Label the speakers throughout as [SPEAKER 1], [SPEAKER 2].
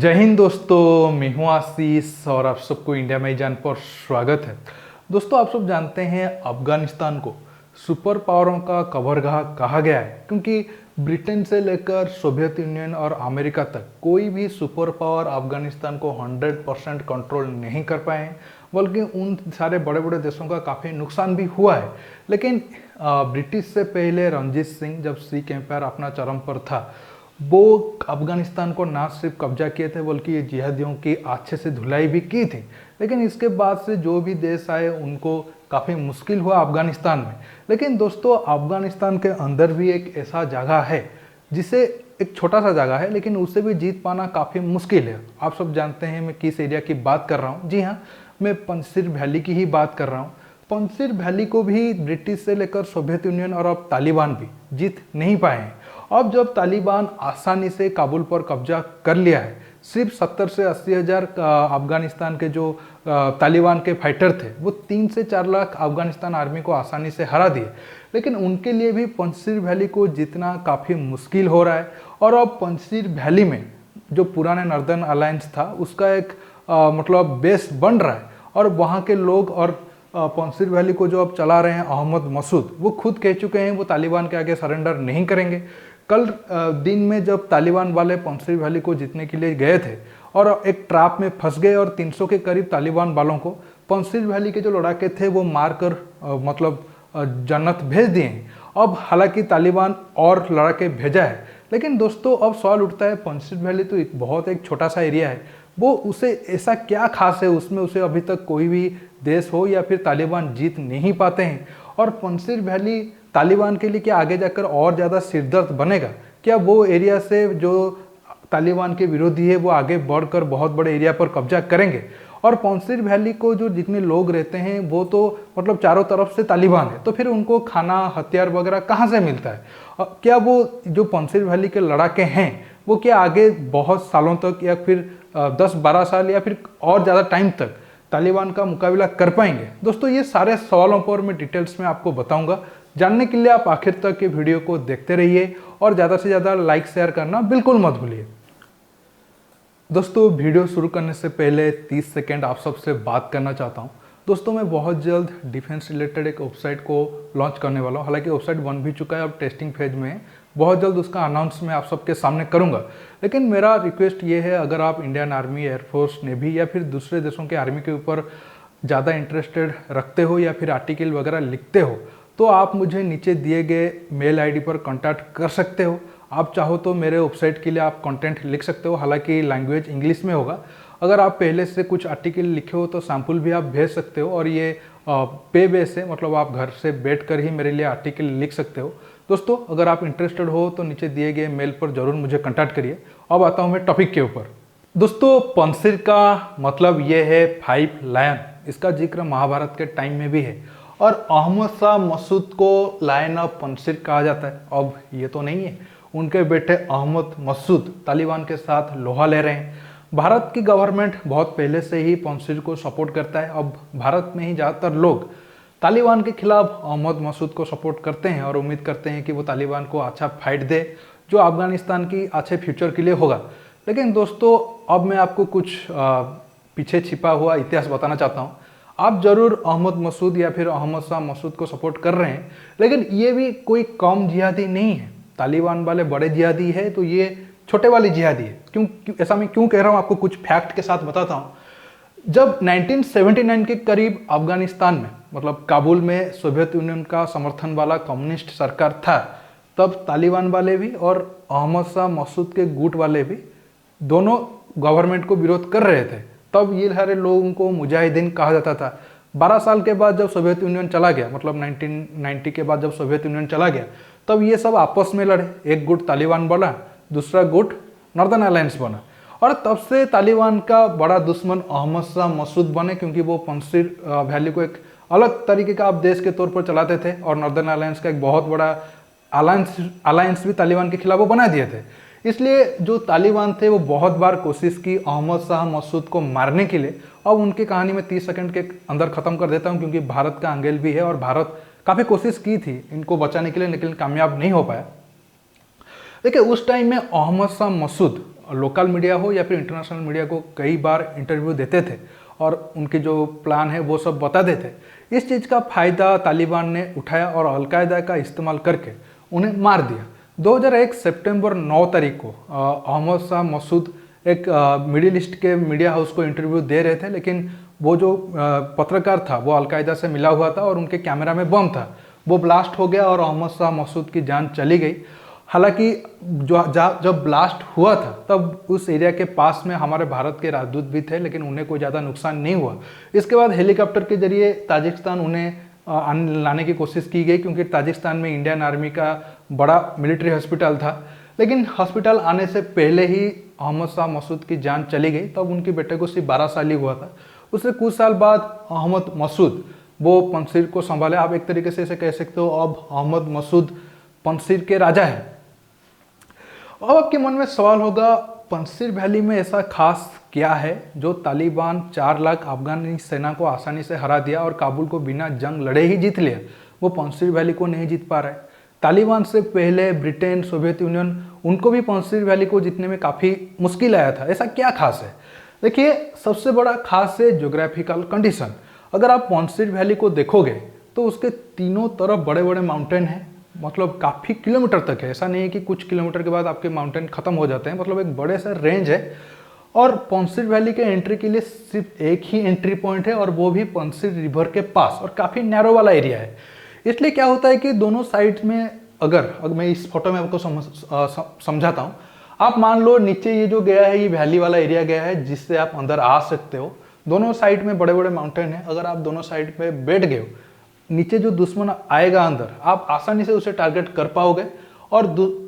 [SPEAKER 1] जय हिंद दोस्तों, मैं हूं आशीष और आप सबको इंडिया में जान पर स्वागत है। दोस्तों, आप सब जानते हैं अफगानिस्तान को सुपर पावरों का कबरगाह कहा गया है, क्योंकि ब्रिटेन से लेकर सोवियत यूनियन और अमेरिका तक कोई भी सुपर पावर अफगानिस्तान को 100% कंट्रोल नहीं कर पाए हैं, बल्कि उन सारे बड़े बड़े देशों का काफ़ी नुकसान भी हुआ है। लेकिन ब्रिटिश से पहले रणजीत सिंह, जब सिख एम्पायर अपना चरम पर था, वो अफगानिस्तान को ना सिर्फ कब्जा किए थे बल्कि ये जिहादियों की अच्छे से धुलाई भी की थी। लेकिन इसके बाद से जो भी देश आए उनको काफ़ी मुश्किल हुआ अफगानिस्तान में। लेकिन दोस्तों, अफगानिस्तान के अंदर भी एक ऐसा जगह है जिसे एक छोटा सा जगह है, लेकिन उससे भी जीत पाना काफ़ी मुश्किल है। आप सब जानते हैं मैं किस एरिया की बात कर रहा हूँ। जी हाँ, मैं पंजशीर वैली की ही बात कर रहा हूँ। पंजशीर वैली को भी ब्रिटिश से लेकर सोवियत यूनियन और अब तालिबान भी जीत नहीं पाए हैं। अब जब तालिबान आसानी से काबुल पर कब्जा कर लिया है, सिर्फ 70 से 80 हज़ार अफगानिस्तान के जो तालिबान के फाइटर थे, वो 3 से 4 लाख अफगानिस्तान आर्मी को आसानी से हरा दिए। लेकिन उनके लिए भी पंजशीर वैली को जीतना काफ़ी मुश्किल हो रहा है। और अब पंजशीर वैली में जो पुराने नॉर्दर्न अलायंस था उसका एक मतलब बेस बन रहा है। और वहाँ के लोग और पंजशीर वैली को जो अब चला रहे हैं अहमद मसूद, वो खुद कह चुके हैं वो तालिबान के आगे सरेंडर नहीं करेंगे। कल दिन में जब तालिबान वाले पंजशीर वैली को जीतने के लिए गए थे और एक ट्रैप में फंस गए और 300 के करीब तालिबान वालों को पंजशीर वैली के जो लड़ाके थे वो मारकर मतलब जन्नत भेज दिए हैं। अब हालांकि तालिबान और लड़ाके भेजा है, लेकिन दोस्तों अब सवाल उठता है, पंजशीर वैली तो एक छोटा सा एरिया है, वो उसे ऐसा क्या खास है उसमें, उसे अभी तक कोई भी देश हो या फिर तालिबान जीत नहीं पाते हैं। और पंजशीर वैली तालिबान के लिए क्या आगे जाकर और ज़्यादा सिरदर्द बनेगा? क्या वो एरिया से जो तालिबान के विरोधी है वो आगे बढ़कर बहुत बड़े एरिया पर कब्जा करेंगे? और पंजशीर वैली को जो जितने लोग रहते हैं वो तो मतलब चारों तरफ से तालिबान है, तो फिर उनको खाना हथियार वगैरह कहाँ से मिलता है? क्या वो जो पंजशीर वैली के लड़ाके हैं वो क्या आगे बहुत सालों तक या फिर 10-12 साल या फिर और ज़्यादा टाइम तक तालिबान का मुकाबला कर पाएंगे? दोस्तों, ये सारे सवालों पर मैं डिटेल्स में आपको बताऊंगा। जानने के लिए आप आखिर तक के वीडियो को देखते रहिए और ज़्यादा से ज़्यादा लाइक शेयर करना बिल्कुल मत भूलिए। दोस्तों, वीडियो शुरू करने से पहले 30 सेकेंड आप सबसे बात करना चाहता हूँ। दोस्तों, मैं बहुत जल्द डिफेंस रिलेटेड एक वेबसाइट को लॉन्च करने वाला हूँ। हालांकि वेबसाइट बन भी चुका है, अब टेस्टिंग फेज में है। बहुत जल्द उसका अनाउंस मैं आप सबके सामने करूँगा। लेकिन मेरा रिक्वेस्ट ये है, अगर आप इंडियन आर्मी, एयरफोर्स, नेवी या फिर दूसरे देशों के आर्मी के ऊपर ज़्यादा इंटरेस्टेड रखते हो या फिर आर्टिकल वगैरह लिखते हो, तो आप मुझे नीचे दिए गए मेल आईडी पर कांटेक्ट कर सकते हो। आप चाहो तो मेरे वेबसाइट के लिए आप कंटेंट लिख सकते हो, हालांकि लैंग्वेज इंग्लिश में होगा। अगर आप पहले से कुछ आर्टिकल लिखे हो तो सैम्पल भी आप भेज सकते हो, और ये पे बेस है, मतलब आप घर से बैठ कर ही मेरे लिए आर्टिकल लिख सकते हो। दोस्तों, अगर आप इंटरेस्टेड हो तो नीचे दिए गए मेल पर जरूर मुझे कांटेक्ट करिए। अब आता हूँ मैं टॉपिक के ऊपर। दोस्तों, पंजशीर का मतलब ये है 5 लायन। इसका जिक्र महाभारत के टाइम में भी है और अहमद शाह मसूद को लायन ऑफ पंजशीर कहा जाता है। अब ये तो नहीं है, उनके बेटे अहमद मसूद तालिबान के साथ लोहा ले रहे हैं। भारत की गवर्नमेंट बहुत पहले से ही पंजशीर को सपोर्ट करता है। अब भारत में ही ज़्यादातर लोग तालिबान के खिलाफ अहमद मसूद को सपोर्ट करते हैं और उम्मीद करते हैं कि वो तालिबान को अच्छा फाइट दे, जो अफगानिस्तान की अच्छे फ्यूचर के लिए होगा। लेकिन दोस्तों, अब मैं आपको कुछ पीछे छिपा हुआ इतिहास बताना चाहता हूँ। आप जरूर अहमद मसूद या फिर अहमद शाह मसूद को सपोर्ट कर रहे हैं, लेकिन ये भी कोई कम जिहादी नहीं है। तालिबान वाले बड़े जिहादी है तो ये छोटे वाली जिहादी है। क्यों ऐसा मैं क्यों कह रहा हूँ, आपको कुछ फैक्ट के साथ बताता हूँ। जब 1979 के करीब अफगानिस्तान में, मतलब काबुल में सोवियत यूनियन का समर्थन वाला कम्युनिस्ट सरकार था, तब तालिबान वाले भी और अहमद शाह मसूद के गुट वाले भी दोनों गवर्नमेंट को विरोध कर रहे थे। तब ये सारे लोगों को मुजाहिदीन कहा जाता था। 12 साल के बाद जब सोवियत यूनियन चला गया, मतलब 1990 के बाद जब सोवियत यूनियन चला गया, तब ये सब आपस में लड़े। एक गुट तालिबान बना, दूसरा गुट नॉर्दर्न अलायंस बना, और तब से तालिबान का बड़ा दुश्मन अहमद शाह मसूद बने, क्योंकि वो पंजशीर वैली को एक अलग तरीके का आप देश के तौर पर चलाते थे और नॉर्दर्न अलायंस का एक बहुत बड़ा अलायंस भी तालिबान के खिलाफ वो बना दिए थे। इसलिए जो तालिबान थे वो बहुत बार कोशिश की अहमद शाह मसूद को मारने के लिए। अब उनकी कहानी में 30 सेकंड के अंदर ख़त्म कर देता हूँ, क्योंकि भारत का एंगल भी है और भारत काफ़ी कोशिश की थी इनको बचाने के लिए, लेकिन कामयाब नहीं हो पाया। देखिए, उस टाइम में अहमद शाह मसूद लोकल मीडिया हो या फिर इंटरनेशनल मीडिया को कई बार इंटरव्यू देते थे और उनके जो प्लान है वो सब बताते थे। इस चीज़ का फ़ायदा तालिबान ने उठाया और अलकायदा का इस्तेमाल करके उन्हें मार दिया। 2001 सितंबर 9 तारीख को अहमद शाह मसूद एक मिडिल ईस्ट के मीडिया हाउस को इंटरव्यू दे रहे थे, लेकिन वो जो पत्रकार था वो अलकायदा से मिला हुआ था और उनके कैमरा में बम था। वो ब्लास्ट हो गया और अहमद शाह मसूद की जान चली गई। हालांकि जब ब्लास्ट हुआ था तब उस एरिया के पास में हमारे भारत के राजदूत भी थे, लेकिन उन्हें कोई ज़्यादा नुकसान नहीं हुआ। इसके बाद हेलीकॉप्टर के जरिए ताजिकिस्तान उन्हें लाने की कोशिश की गई, क्योंकि ताजिकिस्तान में इंडियन आर्मी का बड़ा मिलिट्री हॉस्पिटल था। लेकिन हॉस्पिटल आने से पहले ही अहमद शाह मसूद की जान चली गई। तब उनके बेटे को सिर्फ 12 साल ही हुआ था। उससे कुछ साल बाद अहमद मसूद वो पंजशीर को संभाले। आप एक तरीके से इसे कह सकते हो अब अहमद मसूद पंजशीर के राजा है। अब आपके मन में सवाल होगा, पंजशीर वैली में ऐसा खास क्या है जो तालिबान 4 लाख अफगानी सेना को आसानी से हरा दिया और काबुल को बिना जंग लड़े ही जीत लिया, वो पंजशीर वैली को नहीं जीत पा रहा है। तालिबान से पहले ब्रिटेन, सोवियत यूनियन, उनको भी पंजशीर वैली को जीतने में काफ़ी मुश्किल आया था। ऐसा क्या खास है? देखिए, सबसे बड़ा खास है ज्योग्राफिकल कंडीशन। अगर आप पंजशीर वैली को देखोगे तो उसके तीनों तरफ बड़े बड़े माउंटेन हैं, मतलब काफ़ी किलोमीटर तक है। ऐसा नहीं है कि कुछ किलोमीटर के बाद आपके माउंटेन खत्म हो जाते हैं, मतलब एक बड़े सा रेंज है। और पंजशीर वैली के एंट्री के लिए सिर्फ एक ही एंट्री पॉइंट है और वो भी पंजशीर रिवर के पास, और काफ़ी नैरो वाला एरिया है। इसलिए क्या होता है कि दोनों साइड में, अगर मैं इस फोटो में आपको समझाता हूँ। आप मान लो नीचे ये जो गया है, ये वैली वाला एरिया गया है जिससे आप अंदर आ सकते हो। दोनों साइड में बड़े बड़े माउंटेन है। अगर आप दोनों साइड पे बैठ गए हो, नीचे जो दुश्मन आएगा अंदर, आप आसानी से उसे टारगेट कर पाओगे। और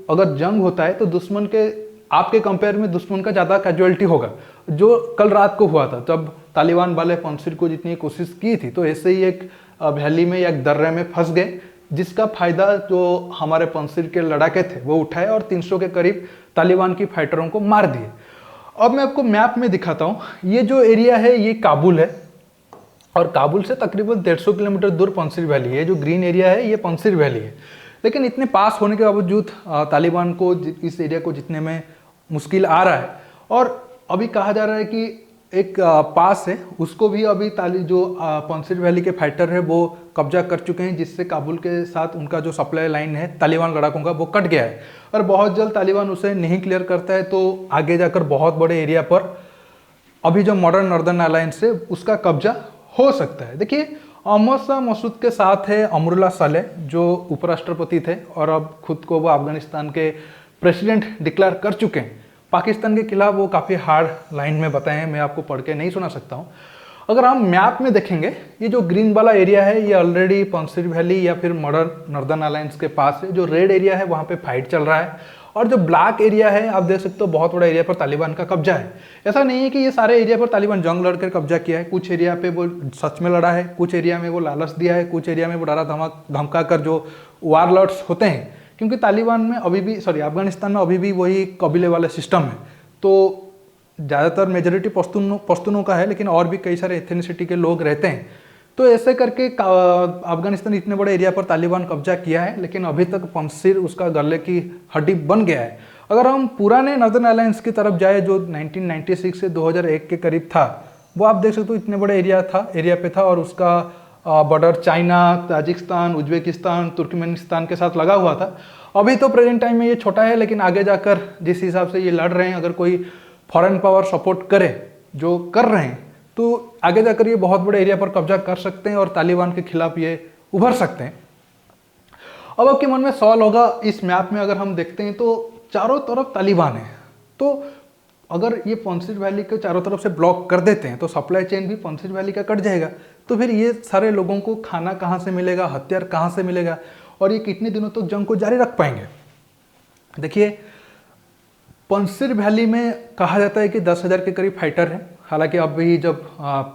[SPEAKER 1] अगर जंग होता है तो दुश्मन के, आपके कंपेयर में दुश्मन का ज़्यादा कैजुअलिटी होगा, जो कल रात को हुआ था जब तालिबान वाले पंजशीर को जीतने की कोशिश की थी। तो ऐसे ही एक वैली में या एक दर्रे में फंस गए, जिसका फायदा जो हमारे पंजशीर के लड़ाके थे वो उठाए और 300 के करीब तालिबान की फाइटरों को मार दिए। अब मैं आपको मैप में दिखाता हूँ। ये जो एरिया है ये काबुल है और काबुल से तकरीबन 150 किलोमीटर दूर पंजशीर वैली है। जो ग्रीन एरिया है ये पंजशीर वैली है। लेकिन इतने पास होने के बावजूद तालिबान को इस एरिया को जीतने में मुश्किल आ रहा है। और अभी कहा जा रहा है कि एक पास है, उसको भी अभी जो पंजशीर वैली के फाइटर है वो कब्जा कर चुके हैं, जिससे काबुल के साथ उनका जो सप्लाई लाइन है तालिबान लड़ाकों का वो कट गया है। और बहुत जल्द तालिबान उसे नहीं क्लियर करता है तो आगे जाकर बहुत बड़े एरिया पर अभी जो मॉडर्न नॉर्दर्न अलायंस है उसका कब्जा हो सकता है। देखिए, अहमद शाह मसूद के साथ है अमरुल्लाह सालेह, जो उपराष्ट्रपति थे और अब खुद को वो अफगानिस्तान के प्रेसिडेंट डिक्लेयर कर चुके हैं। पाकिस्तान के खिलाफ वो काफ़ी हार्ड लाइन में बताए हैं, मैं आपको पढ़ के नहीं सुना सकता हूँ। अगर हम मैप में देखेंगे, ये जो ग्रीन वाला एरिया है ये ऑलरेडी पंजशीर वैली या फिर मॉडर्न नॉर्दर्न अलायंस के पास है। जो रेड एरिया है वहाँ पे फाइट चल रहा है। और जो ब्लैक एरिया है आप देख सकते हो बहुत बड़ा एरिया पर तालिबान का कब्जा है। ऐसा नहीं है कि ये सारे एरिया पर तालिबान जंग लड़कर कब्जा किया है। कुछ एरिया पे वो सच में लड़ा है, कुछ एरिया में वो लालच दिया है, कुछ एरिया में वो डरा धमका कर जो वारलॉर्ड्स होते हैं, क्योंकि तालिबान में अभी भी अफगानिस्तान में अभी भी वही कबीले वाला सिस्टम है। तो ज़्यादातर मेजोरिटी पश्तूनों का है, लेकिन और भी कई सारे एथेनिसिटी के लोग रहते हैं। तो ऐसे करके अफगानिस्तान इतने बड़े एरिया पर तालिबान कब्जा किया है, लेकिन अभी तक पंजशीर उसका गले की हड्डी बन गया है। अगर हम पुराने नॉर्दर्न अलायंस की तरफ जाए जो 1996 से 2001 के करीब था, वो आप देख सकते हो इतने बड़े एरिया पे था और उसका border China, Tajikistan, Uzbekistan, Turkmenistan के साथ लगा हुआ था। अभी तो प्रेजेंट टाइम में ये छोटा है, लेकिन आगे जाकर जिस हिसाब से ये लड़ रहे हैं, अगर कोई फॉरेन पावर सपोर्ट करे, जो कर रहे हैं, तो आगे जाकर ये बहुत बड़े एरिया पर कब्जा कर सकते हैं और तालिबान के खिलाफ ये उभर सकते हैं। अब आपके मन में सवाल होगा, इस मैप में अगर हम देखते हैं तो चारों तरफ तालिबान है, तो अगर ये पंजशीर वैली के चारों तरफ से ब्लॉक कर देते हैं तो सप्लाई चेन भी पंजशीर वैली का कट जाएगा। तो फिर ये सारे लोगों को खाना कहाँ से मिलेगा, हथियार कहाँ से मिलेगा, और ये कितने दिनों तक जंग को जारी रख पाएंगे? देखिए, पंजशीर वैली में कहा जाता है कि 10,000 के करीब फाइटर हैं। हालांकि अभी जब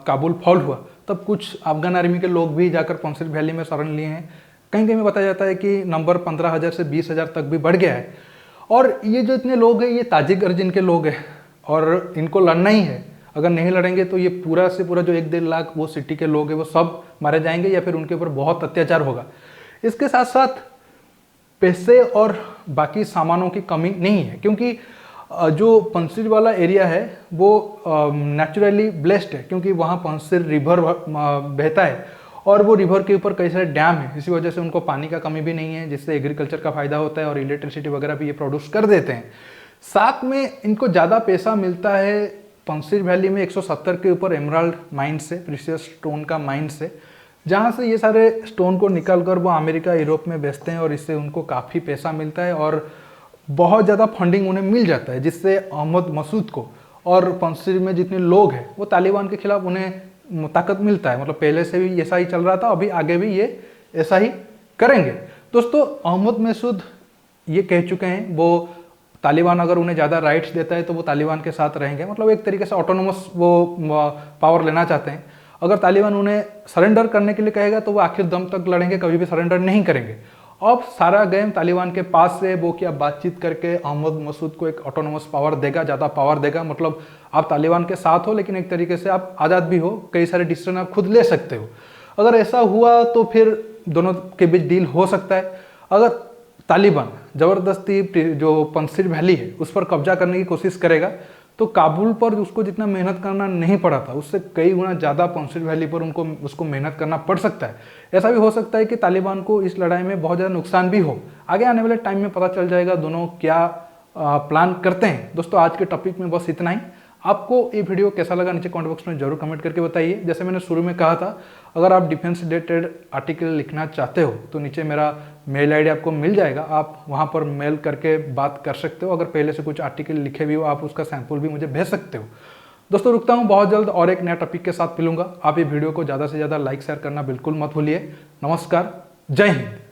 [SPEAKER 1] काबुल फॉल हुआ तब कुछ अफगान आर्मी के लोग भी जाकर पंजशीर वैली में शरण लिए हैं। कहीं कहीं में बताया जाता है कि नंबर 15,000 से 20,000 तक भी बढ़ गया है। और ये जो इतने लोग हैं ये ताजिक अर्जिन के लोग हैं और इनको लड़ना ही है। अगर नहीं लड़ेंगे तो ये पूरा से पूरा जो 1-1.5 लाख वो सिटी के लोग हैं वो सब मारे जाएंगे या फिर उनके ऊपर बहुत अत्याचार होगा। इसके साथ साथ पैसे और बाकी सामानों की कमी नहीं है, क्योंकि जो पंसिर वाला एरिया है वो नेचुरली ब्लेस्ड है, क्योंकि वहाँ पंसिर रिवर बहता है और वो रिवर के ऊपर कई सारे डैम है। इसी वजह से उनको पानी का कमी भी नहीं है, जिससे एग्रीकल्चर का फायदा होता है और इलेक्ट्रिसिटी वगैरह भी ये प्रोड्यूस कर देते हैं। साथ में इनको ज़्यादा पैसा मिलता है पंसिर वैली में 170 के ऊपर एमराल्ड माइन से, प्रीशियस स्टोन का माइन से, जहाँ से ये सारे स्टोन को निकाल कर वो अमेरिका यूरोप में बेचते हैं और इससे उनको काफ़ी पैसा मिलता है और बहुत ज़्यादा फंडिंग उन्हें मिल जाता है, जिससे अहमद मसूद को और पंसिर में जितने लोग हैं वो तालिबान के खिलाफ उन्हें ताकत मिलता है। मतलब पहले से भी ऐसा ही चल रहा था, अभी आगे भी ये ऐसा ही करेंगे। दोस्तों, अहमद मसूद ये कह चुके हैं वो तालिबान अगर उन्हें ज़्यादा राइट्स देता है तो वो तालिबान के साथ रहेंगे। मतलब एक तरीके से ऑटोनोमस वो पावर लेना चाहते हैं। अगर तालिबान उन्हें सरेंडर करने के लिए कहेगा तो वो आखिर दम तक लड़ेंगे, कभी भी सरेंडर नहीं करेंगे। अब सारा गेम तालिबान के पास से वो क्या बातचीत करके अहमद मसूद को एक ऑटोनोमस पावर देगा, ज़्यादा पावर देगा। मतलब आप तालिबान के साथ हो लेकिन एक तरीके से आप आज़ाद भी हो, कई सारे डिसीजन आप खुद ले सकते हो। अगर ऐसा हुआ तो फिर दोनों के बीच डील हो सकता है। अगर तालिबान ज़बरदस्ती जो पंसिर वैली है उस पर कब्जा करने की कोशिश करेगा तो काबुल पर उसको जितना मेहनत करना नहीं पड़ा था उससे कई गुना ज़्यादा पंसिर वैली पर उसको मेहनत करना पड़ सकता है। ऐसा भी हो सकता है कि तालिबान को इस लड़ाई में बहुत ज़्यादा नुकसान भी हो। आगे आने वाले टाइम में पता चल जाएगा दोनों क्या प्लान करते हैं। दोस्तों, आज के टॉपिक में बस इतना ही। आपको ये वीडियो कैसा लगा नीचे कमेंट बॉक्स में जरूर कमेंट करके बताइए। जैसे मैंने शुरू में कहा था, अगर आप डिफेंस रिलेटेड आर्टिकल लिखना चाहते हो तो नीचे मेरा मेल आईडी आपको मिल जाएगा, आप वहां पर मेल करके बात कर सकते हो। अगर पहले से कुछ आर्टिकल लिखे भी हो आप उसका सैंपल भी मुझे भेज सकते हो। दोस्तों, रुकता हूँ, बहुत जल्द और एक नया टॉपिक के साथ मिलूंगा। आप ये वीडियो को ज़्यादा से ज़्यादा लाइक शेयर करना बिल्कुल मत भूलिए। नमस्कार, जय हिंद।